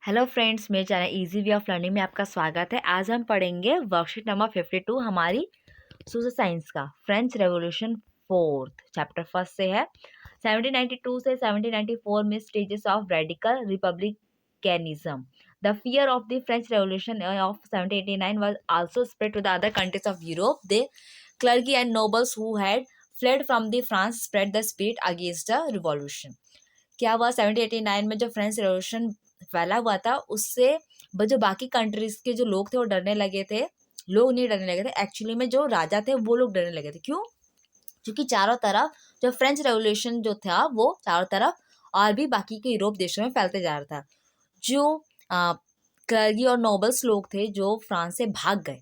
Hello friends, मेरे channel easy way of learning में आपका स्वागत है। आज हम पढ़ेंगे वर्कशीट नंबर 52 हमारी सोशल साइंस का French revolution fourth chapter first से है। 1792 से 1794 में stages of radical republicanism. The fear of the French revolution of 1789 was also spread to the other countries of Europe. The clergy and nobles who had fled from the France spread the spirit against the revolution. क्या हुआ 1789 में जो French revolution फैला हुआ था उससे जो बाकी कंट्रीज के जो लोग थे वो डरने लगे थे। लोग नहीं डरने लगे थे, एक्चुअली में जो राजा थे वो लोग डरने लगे थे। क्यों? क्योंकि चारों तरफ जो फ्रेंच रेवोल्यूशन जो था वो चारों तरफ और भी बाकी के यूरोप देशों में फैलते जा रहा था। जो क्लर्गी और नोबल्स लोग थे जो फ्रांस से भाग गए।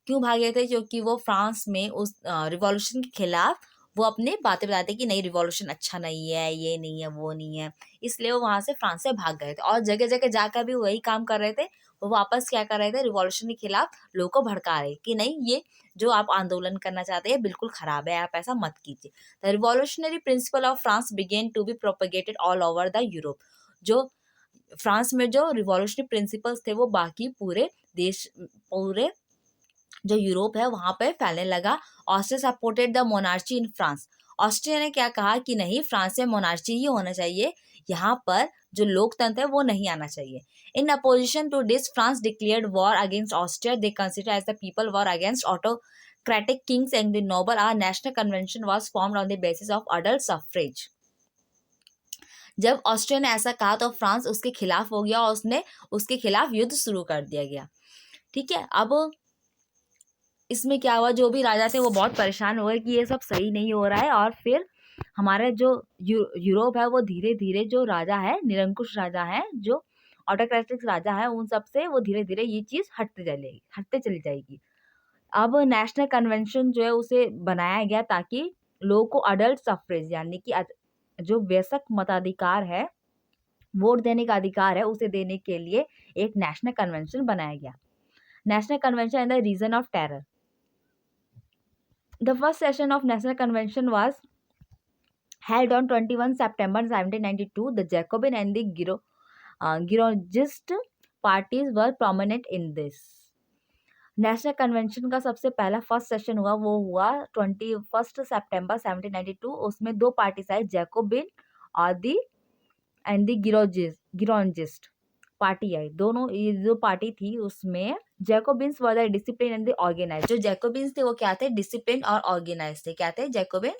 क्यों भागे थे? क्योंकि वो फ्रांस में उस रिवॉल्यूशन के खिलाफ वो अपने बातें बताते कि नहीं, रिवॉल्यूशन अच्छा नहीं है, ये नहीं है, वो नहीं है, इसलिए वो वहां से फ्रांस से भाग गए थे और जगह जगह जाकर भी वही काम कर रहे थे। वो वापस क्या कर रहे थे? रिवॉल्यूशन के खिलाफ लोगों को भड़का रहे कि नहीं, ये जो आप आंदोलन करना चाहते हैं बिल्कुल खराब है, आप ऐसा मत कीजिए। The revolutionary principle of France began to be propagated all over the Europe. जो फ्रांस में जो रिवॉल्यूशनरी प्रिंसिपल्स थे वो बाकी पूरे जो यूरोप है वहां पर फैलने लगा। Austria supported the monarchy in France. Austria ने क्या कहा कि नहीं, फ्रांस में मोनार्ची ही होना चाहिए, यहाँ पर जो लोकतंत्र है वो नहीं आना चाहिए। In opposition to this France declared war against Austria. They consider as the people war against autocratic kings and the noble. Our national convention was formed on the basis of adult suffrage. जब Austria ने ऐसा कहा तो France उसके खिलाफ हो गया और उसने उसके खिलाफ युद्ध शुरू कर दिया गया। ठीक है, अब इसमें क्या हुआ, जो भी राजा थे वो बहुत परेशान हो गए कि ये सब सही नहीं हो रहा है। और फिर हमारे जो यूरोप है वो धीरे धीरे जो राजा है, निरंकुश राजा है, जो ऑटोक्रेटिक राजा है, उन सब से वो धीरे धीरे ये चीज हटते चली जाएगी। अब नेशनल कन्वेंशन जो है उसे बनाया गया ताकि लोगों को अडल्ट सफ्रेज यानी कि जो वयस्क मताधिकार है, वोट देने का अधिकार है, उसे देने के लिए एक नेशनल कन्वेंशन बनाया गया। National convention and the reign of terror. The first session of National Convention was held on 21 September 1792. The Jacobin and the Girondist parties were prominent in this. National convention का सबसे पहला first session वो हुआ 21 सितंबर 1792। उसमें दो parties I, Jacobian और दी and the गिरोंजिस्ट party आई। दोनों ये जो पार्टी थी उसमें Jacobins were the discipline and the organise. जो जैकोबिन्स थे वो क्या थे? डिसिप्लिन और ऑर्गेनाइज थे। क्या थे? जैकोबिन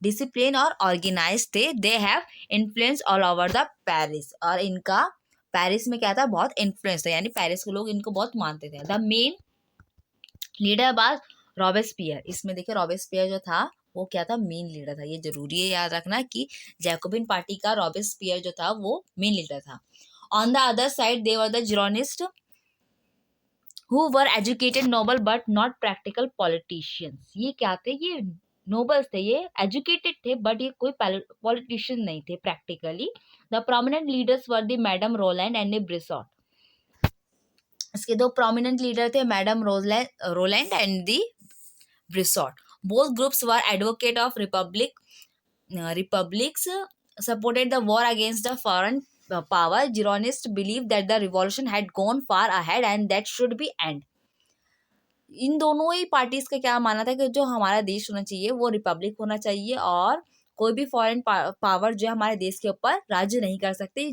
डिसिप्लिन और ऑर्गेनाइज थे। They have influence all over the Paris. और इनका पेरिस में क्या था? बहुत इन्फ्लुएंस था, यानी पेरिस के लोग इनको बहुत मानते थे। The main leader was Robespierre. इसमें देखिए रॉबेस्पियर जो था वो क्या था? मेन लीडर था। ये जरूरी है याद रखना कि जैकोबिन पार्टी का रॉबेस्पियर जो था वो मेन लीडर था। On the other side they were the Girondist who were educated noble but not practical politicians. ये क्या थे? ये नोबल्स थे, ये एजुकेटेड थे बट ये कोई पॉलिटिशियन नहीं थे practically. The prominent leaders were the madam Roland and Brissot. इसके दो प्रोमिनेंट लीडर थे, madam Roland and the Brissot. Both groups were advocate of republics supported the war against the foreign power. Gironists believed that the revolution had gone far ahead and that should be end. इन दोनों ही parties का क्या मानना था कि जो हमारा देश होना चाहिए वो रिपब्लिक होना चाहिए और कोई भी फॉरेन पावर जो हमारे देश के ऊपर राज्य नहीं कर सकती।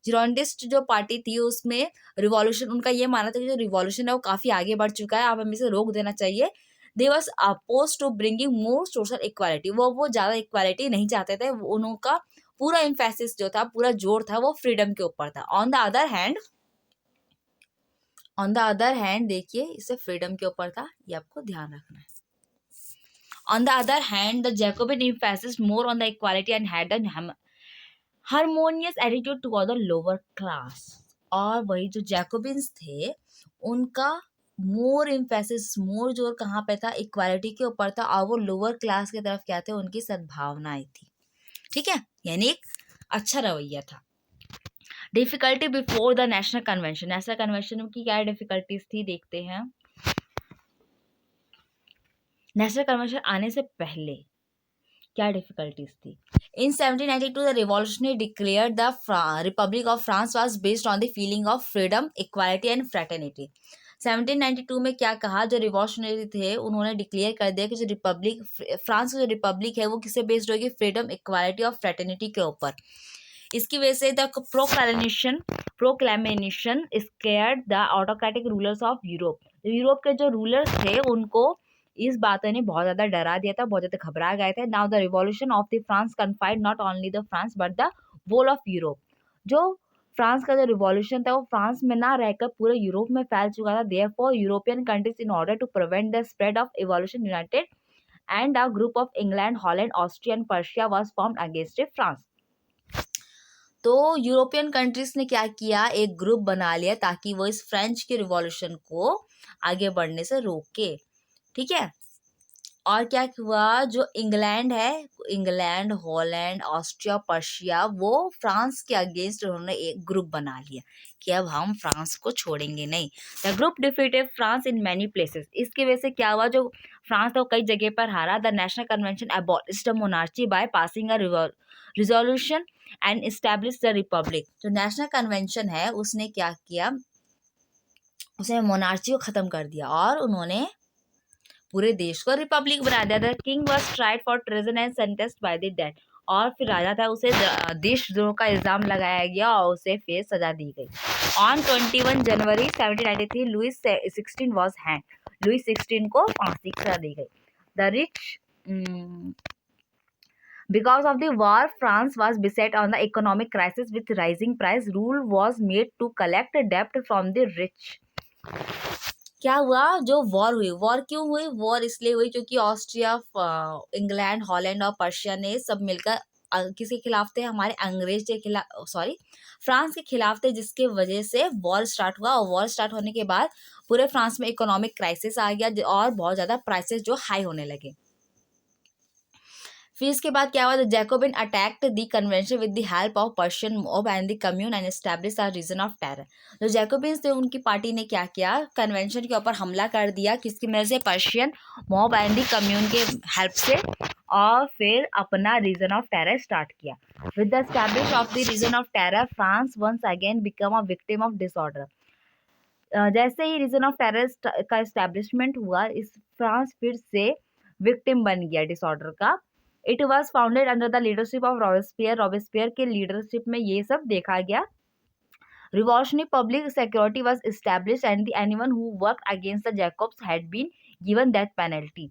जिरोनिस्ट जो पार्टी थी उसमें रिवॉल्यूशन, उनका ये मानना था कि जो रिवॉल्यूशन है वो काफी आगे बढ़ चुका है, आप हमें इसे रोक देना चाहिए। They was oppose to bringing more social equality. वो ज्यादा इक्वालिटी नहीं चाहते थे। उनका पूरा इम्फेसिस जो था, पूरा जोर था वो फ्रीडम के ऊपर था। ऑन द अदर हैंड देखिए इसे फ्रीडम के ऊपर था, ये आपको ध्यान रखना है। On the other hand the Jacobian emphasis more on the equality and had an harmonious attitude toward the lower class. और वही जो जैकोबिन्स थे उनका मोर एम्फेसिस, मोर जोर कहाँ पे था? इक्वालिटी के ऊपर था और वो लोअर क्लास की तरफ क्या थे? उनकी सद्भावनाएं थी। ठीक है, यानी एक अच्छा रवैया था। Difficulty before the national convention. National convention की क्या डिफिकल्टीज थी देखते हैं। नेशनल कन्वेंशन आने से पहले क्या डिफिकल्टीज थी? इन 1792 the revolutionary declared the Republic of France was based on the feeling of freedom, equality and fraternity. 1792 में क्या कहा, जो रिवॉल्यूशनरी थे उन्होंने डिक्लेयर कर दिया कि जो रिपब्लिक, फ्रांस की जो रिपब्लिक है वो किससे बेस्ड होगी? फ्रीडम, इक्वालिटी और फ्रेटर्निटी के ऊपर। इसकी वजह से the proclamation scared the autocratic rulers of Europe. Europe के जो रूलर्स थे उनको इस बात ने बहुत ज़्यादा डरा दिया था, बहुत ज़्यादा घबरा गए थे। Now the revolution of the France confined not only the France but the whole of Europe. जो फ्रांस का जो रिवॉल्यूशन था वो फ्रांस में ना रहकर पूरे यूरोप में फैल चुका था। Therefore European countries in order to prevent the spread of evolution united and a group of England, Holland, Austria and Persia was formed against France. तो यूरोपियन कंट्रीज ने क्या किया, एक ग्रुप बना लिया ताकि वो इस फ्रेंच के रिवॉल्यूशन को आगे बढ़ने से रोके। ठीक है, और क्या हुआ, जो इंग्लैंड है, इंग्लैंड, हॉलैंड, ऑस्ट्रिया, पर्शिया, वो फ्रांस के अगेंस्ट उन्होंने एक ग्रुप बना लिया कि अब हम फ्रांस को छोड़ेंगे नहीं। The group defeated France in many places. इसकी वजह से क्या हुआ, जो फ्रांस था कई जगह पर हारा। The national convention abolished the monarchy by passing a resolution and establish the Republic. जो नेशनल कन्वेंशन है उसने क्या किया, उसने मोनार्ची को खत्म कर दिया और उन्होंने पूरे देश को रिपब्लिक बना दिया। The king was tried for treason and sentenced by the death. और फिर राजा था, उसे देशद्रोह का इल्जाम लगाया गया और उसे फिर सजा दी गई। On 21 January 1793 Louis 16 was hang. Louis 16 को फांसी की सजा दी गई। The rich Because of the war, France was beset on the economic crisis with rising price. Rule was made to collect debt from the rich. क्या हुआ, जो war हुई, वॉर क्यों हुई? वॉर इसलिए हुई क्योंकि ऑस्ट्रिया, इंग्लैंड, हॉलैंड और पर्शिया ने सब मिलकर किसके खिलाफ थे? हमारे अंग्रेज के खिलाफ, सॉरी, फ्रांस के खिलाफ थे, जिसके वजह से वॉर स्टार्ट हुआ। और वॉर स्टार्ट होने के बाद पूरे फ्रांस में इकोनॉमिक क्राइसिस आ गया और बहुत ज़्यादा प्राइसेस जो हाई होने लगे। फिर इसके बाद क्या हुआ, the Jacobin attacked the convention with the help of Persian mob and the commune and establish a reign of terror. जो जैकोबिन्स थे उनकी पार्टी ने क्या किया, कन्वेंशन के ऊपर हमला कर दिया, किसकी वजह से? Persian mob and the commune के हेल्प से, और फिर अपना रीजन ऑफ टेरर स्टार्ट किया। With the establish of the reign of terror France once again become a victim of disorder. जैसे ही रीजन ऑफ टेरर का एस्टैब्लिशमेंट हुआ, इस फ्रांस फिर से विक्टिम बन गया डिसऑर्डर का। It was founded under the leadership of Robespierre. Robespierre के लीडरशिप में ये सब देखा गया। Revolutionary public security was establish and anyone who work against the Jacobs had been given death penalty.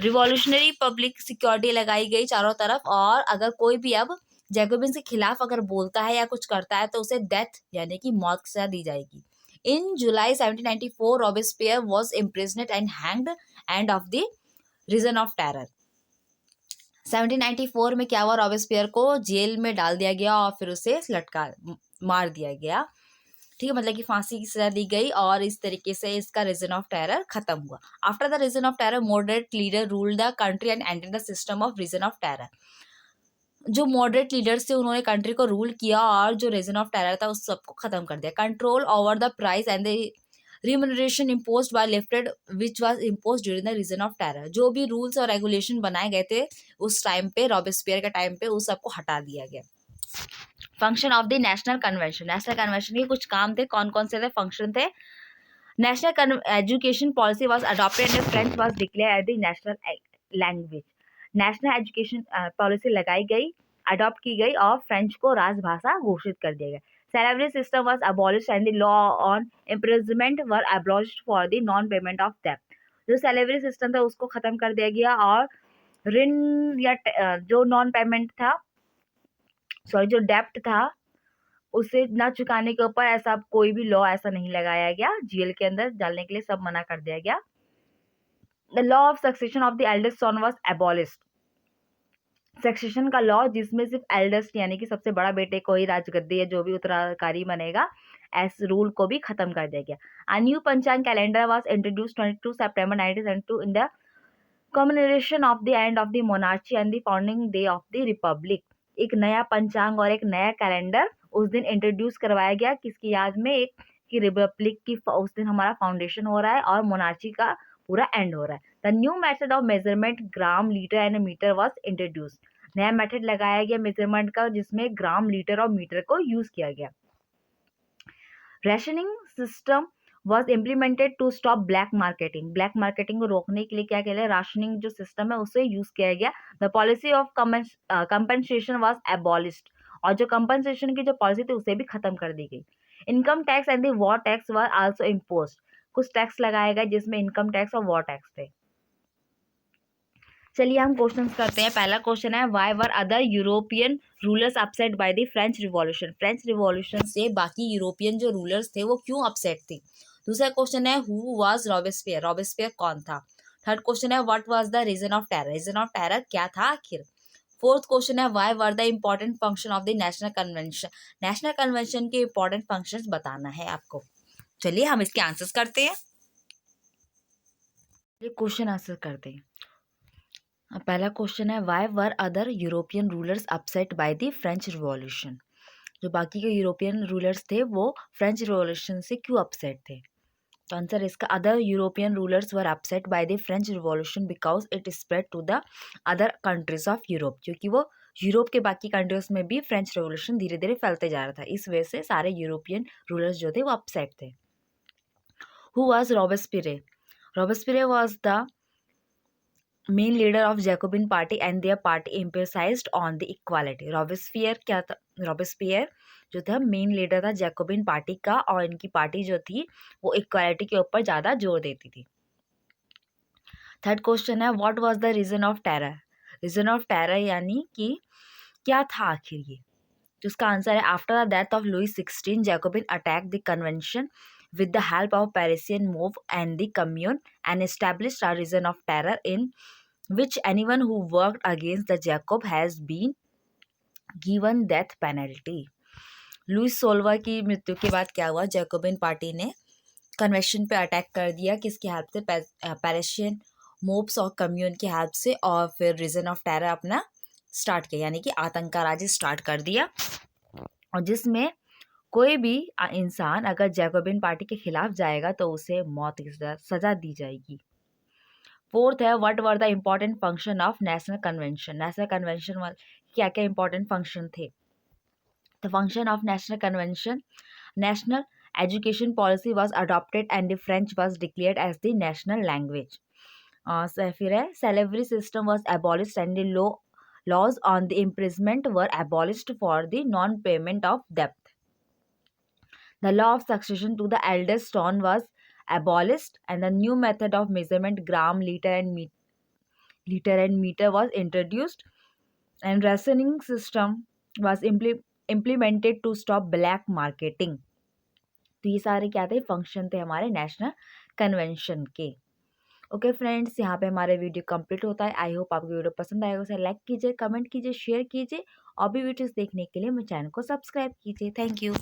Revolutionary public security लगाई गई चारों तरफ, और अगर कोई भी अब जैकोबिन्स के खिलाफ अगर बोलता है या कुछ करता है तो उसे डेथ यानी कि मौत की सजा दी जाएगी। In July 1794 Robespierre was imprisoned and hanged end of the reign of terror. 1794 में क्या हुआ, रॉबेस्पियर को जेल में डाल दिया गया और फिर उसे लटका मार दिया गया। ठीक है, मतलब कि फांसी की सजा दी गई और इस तरीके से इसका रीजन ऑफ टेरर खत्म हुआ। After the reign of terror moderate leader ruled the country and ended the system of reign of terror. जो मॉडरेट लीडर्स थे उन्होंने कंट्री को रूल किया और जो रीजन ऑफ टेरर था उस सबको खत्म कर दिया। Control over the price and the remuneration imposed by lifted which was imposed during the reign of terror. जो भी रूल्स और रेगुलेशन बनाए गए थे उस टाइम पे, रॉबेस्पियर के टाइम पे, उस सबको हटा दिया गया। Function of the national convention. National convention के कुछ काम थे, कौन कौन से थे फंक्शन थे? National education policy was adopted and French was declared as the national language. National education policy लगाई गई, अडॉप्ट की गई और फ्रेंच को राजभाषा घोषित कर दिया गया। Salary system was abolished and the law on imprisonment were abolished for the non-payment of debt. जो सैलरी सिस्टम था उसको खत्म कर दिया गया और ऋण या जो नॉन पेमेंट था, सॉरी, जो डेप्ट था उसे ना चुकाने के ऊपर ऐसा कोई भी लॉ ऐसा नहीं लगाया गया। जेल के अंदर डालने के लिए सब मना कर दिया गया। The law of succession of the eldest son was abolished. Succession का लॉ जिसमें सिर्फ एल्डेस्ट यानी कि सबसे बड़ा बेटे को ही राजगद्दी या जो भी उत्तराधिकारी बनेगा, एस रूल को भी खत्म कर दिया गया। अ न्यू पंचांग calendar was introduced 22 September 1972 in the commemoration of the end of the monarchy and the founding day of the Republic. एक नया पंचांग और एक नया कैलेंडर उस दिन इंट्रोड्यूस करवाया गया, किसकी याद में? एक कि रिपब्लिक की उस दिन हमारा फाउंडेशन हो रहा है और मोनार्ची का पूरा एंड हो रहा है। The new method of measurement gram litre and metre was introduce. नया मेथड लगाया गया मेजरमेंट का जिसमें ग्राम लीटर और मीटर को यूज किया गया। Rationing system was implemented to stop black marketing. Black marketing को रोकने के लिए क्या किया गया, राशनिंग जो सिस्टम है उसे यूज किया गया। The policy of compensation was abolished. और जो कंपनसेशन की जो पॉलिसी थी उसे भी खत्म कर दी गई। Income tax and the war tax were also imposed. कुछ टैक्स लगाए गए जिसमें इनकम टैक्स और वॉर टैक्स थे। चलिए हम क्वेश्चंस करते हैं। पहला क्वेश्चन है why were other European rulers upset by the French revolution. French revolution से बाकी यूरोपियन जो रूलर्स थे वो क्यों अपसेट थे। दूसरा क्वेश्चन है हु वाज रॉबेस्पियर। रॉबेस्पियर कौन था। थर्ड क्वेश्चन है what was the reign of terror. Reign of terror क्या था आखिर। फोर्थ क्वेश्चन है why were the important function of the national convention. National convention के इंपॉर्टेंट फंक्शंस बताना है आपको। चलिए हम इसके आंसर्स करते हैं। ये क्वेश्चन आंसर करते हैं। पहला क्वेश्चन है why were other European rulers upset by the French revolution. जो बाकी के यूरोपियन रूलर्स थे वो फ्रेंच रिवॉल्यूशन से क्यों अपसेट थे। तो आंसर इसका other European rulers were upset by the French revolution because it spread to the other countries of Europe. क्योंकि वो यूरोप के बाकी कंट्रीज में भी फ्रेंच रिवॉल्यूशन धीरे धीरे फैलते जा रहा था, इस वजह से सारे यूरोपियन रूलर्स जो थे वो अपसेट थे। Who was Robespierre. Robespierre was the main leader of Jacobian party and there party emphasised on the equality. Robespierre क्या था। रॉबेस्पियर जो था मेन लीडर था जैकोबिन पार्टी का और इनकी पार्टी जो थी वो इक्वालिटी के ऊपर ज़्यादा जोर देती थी। थर्ड क्वेश्चन है what was the reign of terror. Reign of terror यानी कि क्या था आखिर ये। जिसका आंसर है after the death of Louis 16 Jacobin attack the convention with the help of Parisian mob and the Commune and established a reason of terror in which anyone who worked against the Jacob has been given death penalty. Louis 16 की मृत्यु के बाद क्या हुआ, Jacobin party ने convention पे attack कर दिया किसकी हेल्प से, पेरिशियन मोब्स और कम्यून की हेल्प से, और फिर रीजन ऑफ टेरर अपना स्टार्ट किया यानी कि आतंक का राज स्टार्ट कर दिया, और जिसमें कोई भी इंसान अगर जैकोबिन पार्टी के खिलाफ जाएगा तो उसे मौत की सजा दी जाएगी। फोर्थ है what were the important function of national convention. National convention में क्या क्या इंपॉर्टेंट फंक्शन थे। The function of national convention, national education policy was adopted and the French was declared as the national language. फिर है slavery system was abolished and the laws on the imprisonment were abolished for the non-payment of debt. The law of succession to the eldest son was abolished and the new method of measurement gram, liter and meter was introduced, and rationing system was implemented to stop black marketing. तो ये सारे क्या थे, function थे हमारे national convention के। Okay friends, यहाँ पे हमारा वीडियो कंप्लीट होता है। आई होप आपको वीडियो पसंद आएगा। उसे लाइक कीजिए, कमेंट कीजिए, शेयर कीजिए और भी वीडियोस देखने के लिए मेरे चैनल को सब्सक्राइब कीजिए। Thank you.